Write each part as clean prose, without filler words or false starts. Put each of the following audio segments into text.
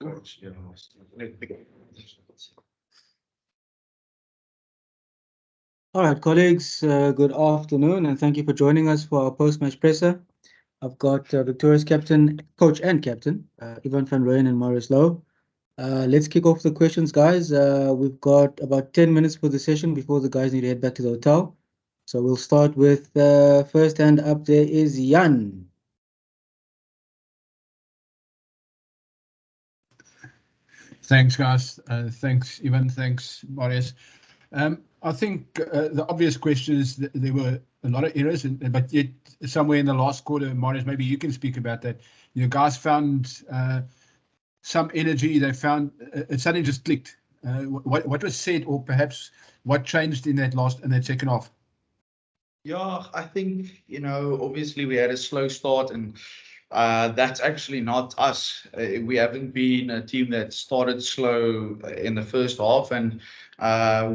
All right, colleagues, good afternoon, and thank you for joining us for our post-match presser. I've got Victoria's captain, coach and captain, Ivan van Rooyen and Marius Lowe. Let's kick off the questions, guys. We've got about 10 minutes for the session before the guys need to head back to the hotel. So we'll start with first hand up there is Jan. Thanks, guys. Thanks, Ivan. Thanks, Marius. I think the obvious question is that there were a lot of errors, but yet somewhere in the last quarter, Marius, maybe you can speak about that. You know, guys found some energy. They found it suddenly just clicked. What was said, or perhaps what changed in that second half? Yeah, I think, obviously we had a slow start, and that's actually not us. We haven't been a team that started slow in the first half, and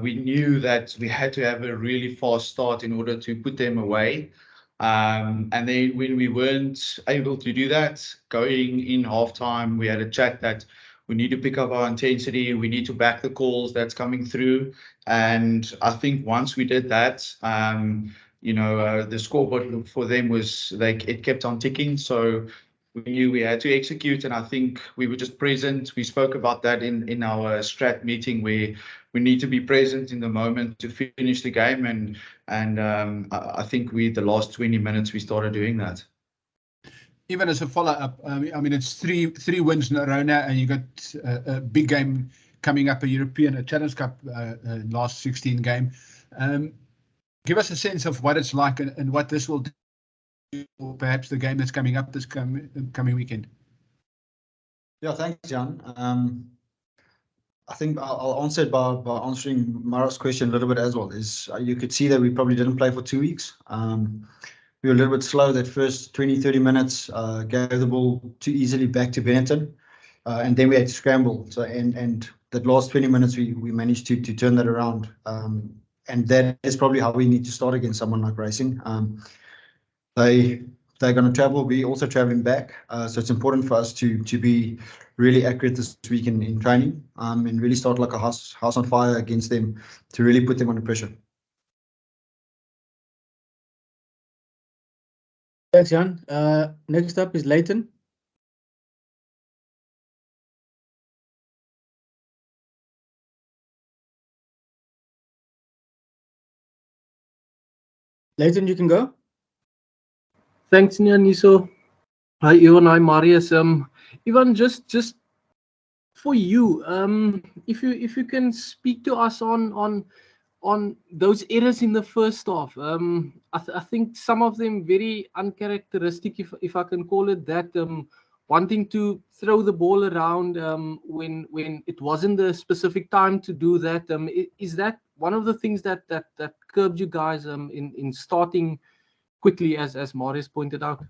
we knew that we had to have a really fast start in order to put them away. And then when we weren't able to do that, going in halftime, we had a chat that we need to pick up our intensity. We need to back the calls that's coming through. And I think once we did that, the scoreboard for them was like it kept on ticking. So we knew we had to execute, and I think we were just present. We spoke about that in our strat meeting, where we need to be present in the moment to finish the game. And I think the last 20 minutes we started doing that. Even as a follow-up, I mean, it's three wins in a row now, and you got a big game coming up, a Challenge Cup last 16 game. Give us a sense of what it's like and what this will do, or perhaps the game that's coming up this coming weekend. Yeah, thanks, Jan. I think I'll answer it by answering Mara's question a little bit as well. Is you could see that we probably didn't play for 2 weeks. We were a little bit slow that first 20-30 minutes, gave the ball too easily back to Benetton, and then we had to scramble. So and that last 20 minutes we managed to turn that around, and that is probably how we need to start against someone like Racing. They're going to travel. We're also traveling back, so it's important for us to be really accurate this week in training, and really start like a house on fire against them to really put them under pressure. Thanks, Jan. Next up is Leighton. Leighton, you can go. Thanks, Niso. Hi, Ivan. Hi, Marius. Ivan, just for you, if you can speak to us on those errors in the first half. I think some of them very uncharacteristic, if I can call it that. Wanting to throw the ball around when it wasn't the specific time to do that. Is that one of the things that curbed you guys in starting quickly, as Marius pointed out?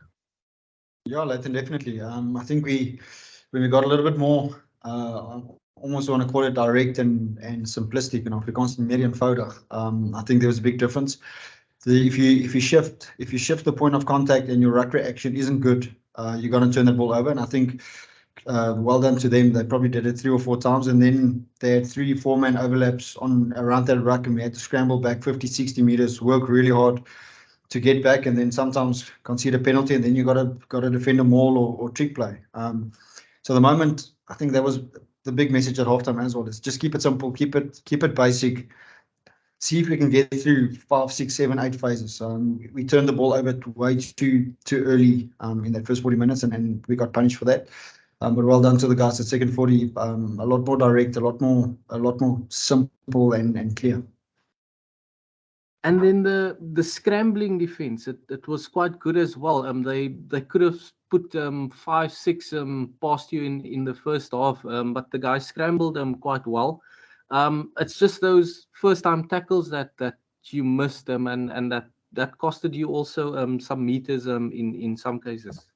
Yeah, Leighton, definitely. I think when we got a little bit more, almost want to call it direct and simplistic, Afrikaans meer eenvoudig. I think there was a big difference. If you shift the point of contact and your ruck reaction isn't good, you're going to turn the ball over. And I think well done to them. They probably did it 3 or 4 times, and then they had 3-4 man overlaps around that ruck, and we had to scramble back 50-60 meters, work really hard to get back, and then sometimes concede a penalty, and then you got to defend a maul or trick play. So the moment, I think that was the big message at halftime as well, is just keep it simple, keep it basic. See if we can get through 5, 6, 7, 8 phases. We turned the ball over way too early in that first 40 minutes, and we got punished for that. But well done to the guys at second 40. A lot more direct, a lot more simple and clear. And then the scrambling defense, it was quite good as well. They could have put 5, 6 past you in the first half, but the guys scrambled quite well. It's just those first time tackles that you missed them, and that costed you also some meters in some cases.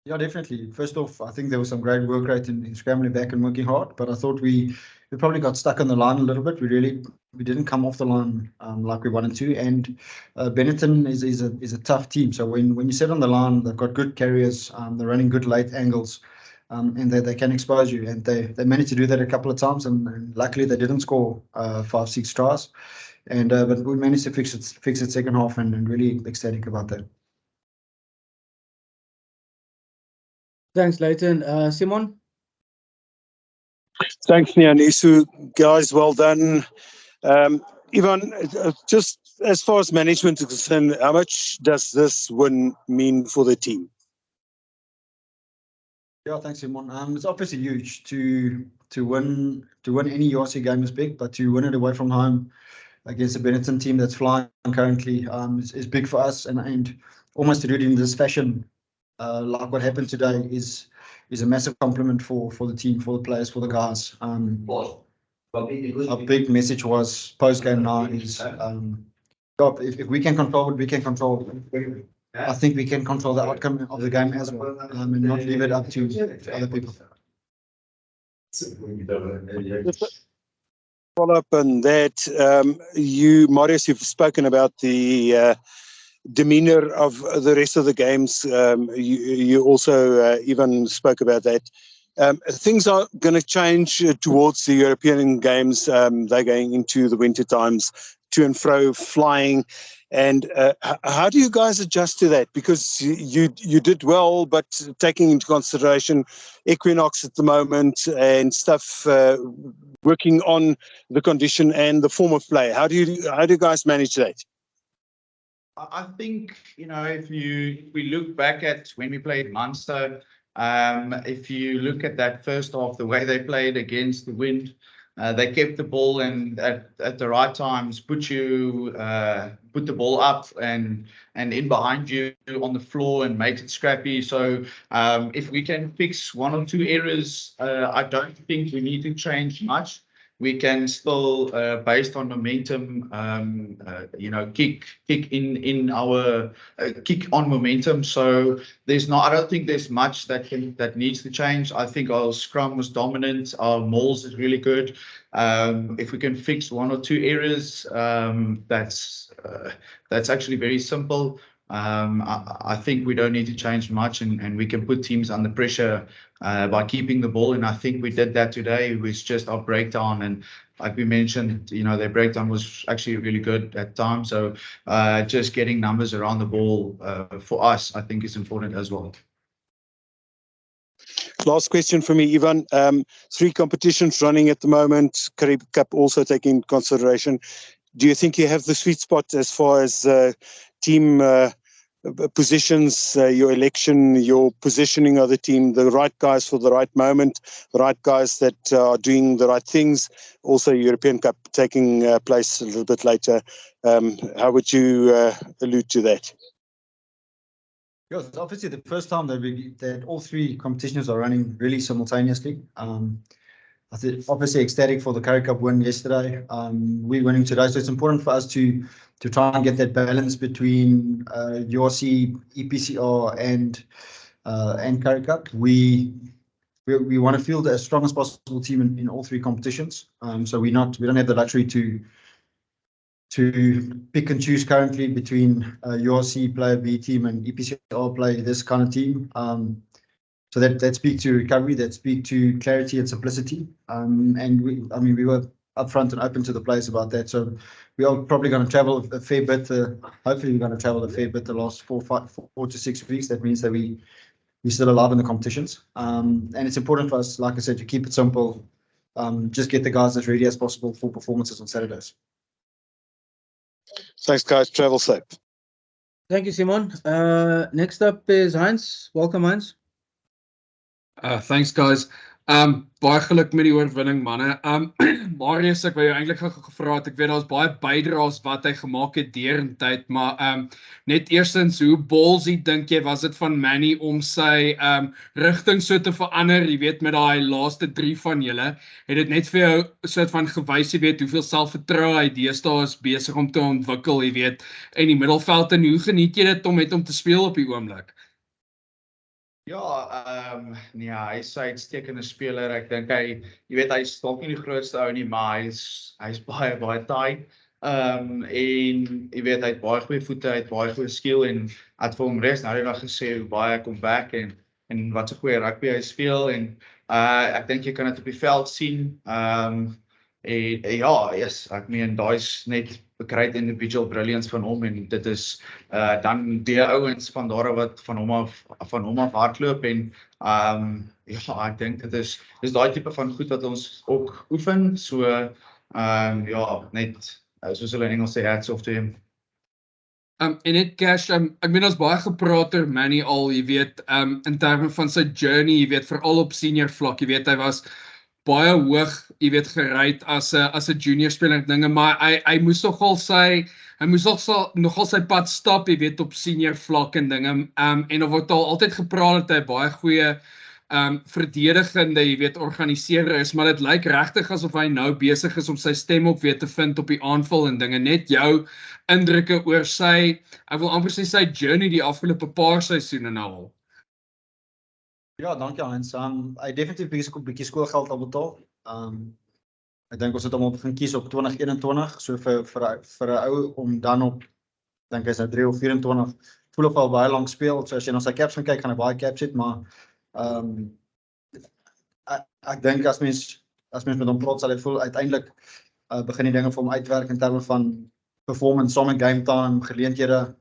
Yeah, definitely. First off, I think there was some great work rate in scrambling back and working hard, but I thought we probably got stuck on the line a little bit. We didn't come off the line like we wanted to, and Benetton is a tough team. So when you sit on the line, they've got good carriers, they're running good late angles. and they can expose you. And they managed to do that a couple of times, and luckily they didn't score 5-6 tries. And but we managed to fix it second half, and really ecstatic about that. Thanks, Leighton. Simon? Thanks, Nianisu. Guys, well done. Ivan, just as far as management is concerned, how much does this win mean for the team? Yeah, thanks, Simon. It's obviously huge to win any URC game is big, but to win it away from home against a Benetton team that's flying currently is big for us, and almost to do it in this fashion, like what happened today, is a massive compliment for the team, for the players, for the guys. Our big message was post game now is if we can control what we can control, I think we can control the outcome of the game as well, and not leave it up to other people. Follow up on that, Marius, you've spoken about the demeanor of the rest of the games. You also even spoke about that. Things are going to change towards the European games. They're going into the winter times, to and fro, flying. And how do you guys adjust to that? Because you did well, but taking into consideration Equinox at the moment and stuff, working on the condition and the form of play. How do you guys manage that? I think, if we look back at when we played Munster, if you look at that first half, the way they played against the wind, they kept the ball and at the right times put the ball up and in behind you on the floor and make it scrappy. So if we can fix one or two errors, I don't think we need to change much. We can still, based on momentum, kick in our kick on momentum. So I don't think there's much that needs to change. I think our scrum was dominant. Our mauls is really good. If we can fix one or two areas, that's actually very simple. I think we don't need to change much, and we can put teams under pressure by keeping the ball. And I think we did that today. It was just our breakdown, and like we mentioned, their breakdown was actually really good at times. So just getting numbers around the ball for us, I think, is important as well. Last question for me, Ivan. 3 competitions running at the moment, Carib Cup also taking into consideration. Do you think you have the sweet spot as far as team positions, your election, your positioning of the team, the right guys for the right moment, the right guys that are doing the right things? Also, European Cup taking place a little bit later. How would you allude to that? Yeah, it's obviously the first time that all 3 competitions are running really simultaneously. I think obviously ecstatic for the Currie Cup win yesterday. We're winning today, so it's important for us to try and get that balance between URC, EPCR, and Currie Cup. We want to field as strong as possible team in all 3 competitions. So we don't have the luxury to pick and choose currently between URC player B team and EPCR play this kind of team. So that speaks to recovery, that speaks to clarity and simplicity. And we were upfront and open to the players about that. So we are probably going to travel a fair bit. Hopefully, we're going to travel a fair bit the last 4 to 6 weeks. That means that we're still alive in the competitions. And it's important for us, like I said, to keep it simple. Just get the guys as ready as possible for performances on Saturdays. Thanks, guys. Travel safe. Thank you, Simon. Next up is Heinz. Welcome, Heinz. Thanks, guys. Baie geluk met die oorwinning, manne. Marius, ek wou jou eintlik gevra het, ek weet daar's baie bydraes wat hy gemaak het deurentyd, maar net eerstens, hoe ballsy dink jy was dit van Manny om sy rigting so te verander, jy weet, met daai laaste 3 van julle, het dit net vir jou soort van gewys, jy weet, hoeveel selfvertroue hy deesdae is besig om te ontwikkel, jy weet, in die middelveld, en hoe geniet jy dit om met hom te speel op die oomblik? Ja, hy is 'n uitstekende speler. Ek dink jy weet, hy's dalk nie die grootste ou nie, maar hy's baie taai. En jy weet, hy het baie goeie voete, hy het baie goeie skill, en het vir hom res nou die dag gesê hoe baie hy kom back, en en wat 'n goeie rugby hy speel en ek dink jy kan dit op die veld sien. En ja, yes, ek meen daai's net great individual brilliance van hom en dit is dan die ouens van daar wat van hom af hardloop en ja, ek dink dit is daai tipe van goed wat ons ook oefen. So ja, net soos hulle in Engels sê, hats off to him. En net Cash, ek meen ons baie gepraat oor Manny al, jy weet, in terme van sy journey, jy weet, veral op senior vlak, jy weet, hy was baie hoog, jy weet, gereid as 'n junior speler en dinge, maar hy moes nogal sy pad stap, jy weet, op senior vlak en dinge. En of het al altyd gepraat dat hy baie goeie verdedigende, jy weet, organiseerder is, maar dit lyk regtig asof hy nou besig is om sy stem ook weer te vind op die aanval en dinge. Net jou indrukke oor ek wil amper sê sy journey die afgelope paar seisoene nou al. Ja, dankie Hans. Hy definitief bietjie skoolgeld al betaal. Ek dink ons het hom op begin kies op 2021, so vir 'n ou om dan op, dink hy's nou 3 of 24, voel of al baie lank speel. So as jy na sy caps gaan kyk, gaan hy baie caps hê, maar ek dink as mens met hom praat, sal hy voel uiteindelik begin die dinge vir hom uitwerk in terme van performance, saam met game time, geleenthede,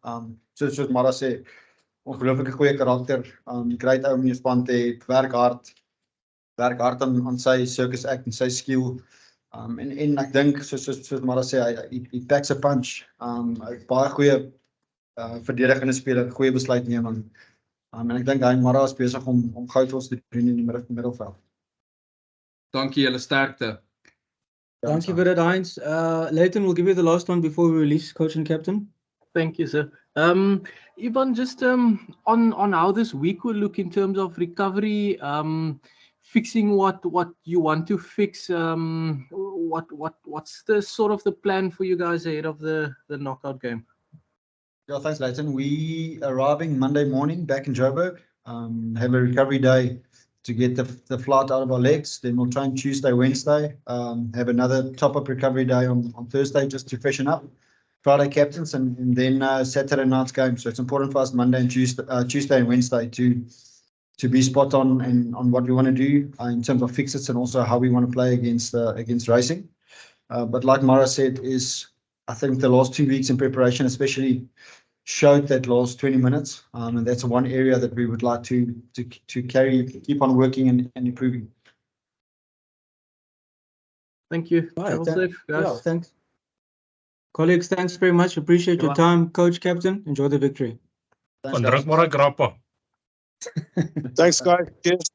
soos Mara sê, ongelooflike goeie karakter, great ou om in jou span te hê, werk hard aan sy circus act en sy skill, en ek dink, soos Mara sê, hy packs a punch, baie goeie verdedigende speler, goeie besluitneming, en ek dink hy Mara is besig om goud vir ons te doen in die middelveld. Dankie julle, sterkte. Thank you for that, Heinz. Leighton, we'll give you the last one before we release coach and captain. Thank you, sir. Ivan, just on how this week will look in terms of recovery, fixing what you want to fix. What's the sort of the plan for you guys ahead of the knockout game? Yeah, thanks, Leighton. We arriving Monday morning back in Joburg. Have a recovery day to get the flight out of our legs. Then we'll train Tuesday, Wednesday. Have another top-up recovery day on Thursday just to freshen up. Friday captains and then Saturday night's game. So it's important for us Monday and Tuesday and Wednesday to be spot on and on what we want to do in terms of fixes and also how we want to play against Racing. But like Mara said, I think the last 2 weeks in preparation especially showed that last 20 minutes, and that's one area that we would like to keep on working and improving. Thank you. Right, Safe, guys. Yeah, thanks. Colleagues, thanks very much. Appreciate your time, Coach, Captain. Enjoy the victory. Thanks, guys. Thanks, guys. Cheers.